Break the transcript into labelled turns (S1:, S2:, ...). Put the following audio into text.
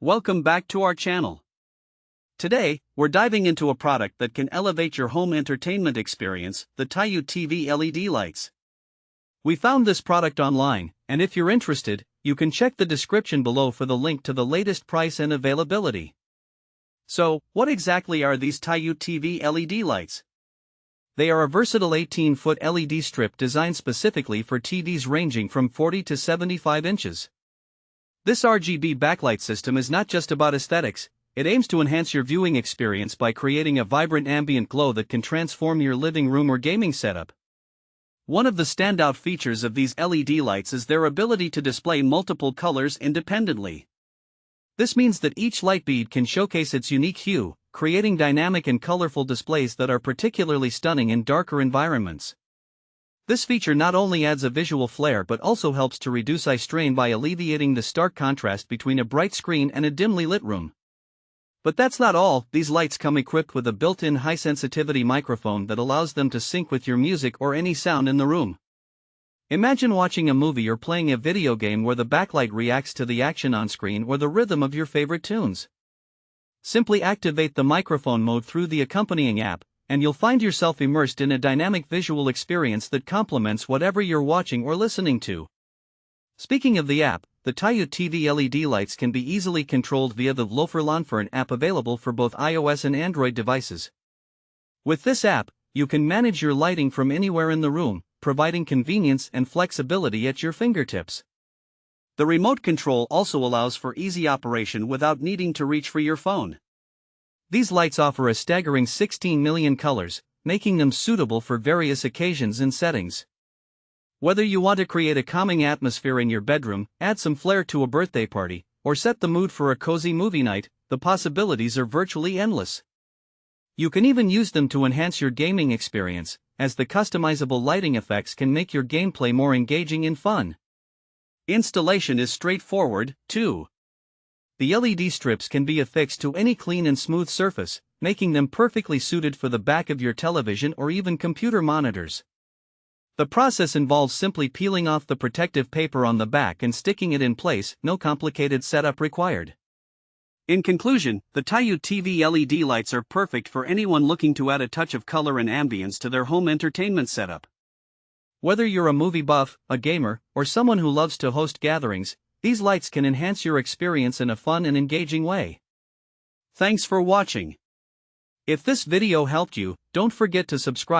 S1: Welcome back to our channel. Today, we're diving into a product that can elevate your home entertainment experience, the Tyute TV LED lights. We found this product online, and if you're interested, you can check the description below for the link to the latest price and availability. So, what exactly are these Tyute TV LED lights? They are a versatile 18-foot LED strip designed specifically for TVs ranging from 40 to 75 inches. This RGB backlight system is not just about aesthetics, it aims to enhance your viewing experience by creating a vibrant ambient glow that can transform your living room or gaming setup. One of the standout features of these LED lights is their ability to display multiple colors independently. This means that each light bead can showcase its unique hue, creating dynamic and colorful displays that are particularly stunning in darker environments. This feature not only adds a visual flair but also helps to reduce eye strain by alleviating the stark contrast between a bright screen and a dimly lit room. But that's not all. These lights come equipped with a built-in high-sensitivity microphone that allows them to sync with your music or any sound in the room. Imagine watching a movie or playing a video game where the backlight reacts to the action on screen or the rhythm of your favorite tunes. Simply activate the microphone mode through the accompanying app, and you'll find yourself immersed in a dynamic visual experience that complements whatever you're watching or listening to. Speaking of the app, the Tyute TV LED lights can be easily controlled via the Loferlanfern app available for both iOS and Android devices. With this app, you can manage your lighting from anywhere in the room, providing convenience and flexibility at your fingertips. The remote control also allows for easy operation without needing to reach for your phone. These lights offer a staggering 16 million colors, making them suitable for various occasions and settings. Whether you want to create a calming atmosphere in your bedroom, add some flair to a birthday party, or set the mood for a cozy movie night, the possibilities are virtually endless. You can even use them to enhance your gaming experience, as the customizable lighting effects can make your gameplay more engaging and fun. Installation is straightforward, too. The LED strips can be affixed to any clean and smooth surface, making them perfectly suited for the back of your television or even computer monitors. The process involves simply peeling off the protective paper on the back and sticking it in place, no complicated setup required. In conclusion, the Tyute TV LED lights are perfect for anyone looking to add a touch of color and ambience to their home entertainment setup. Whether you're a movie buff, a gamer, or someone who loves to host gatherings, these lights can enhance your experience in a fun and engaging way. Thanks for watching. If this video helped you, don't forget to subscribe.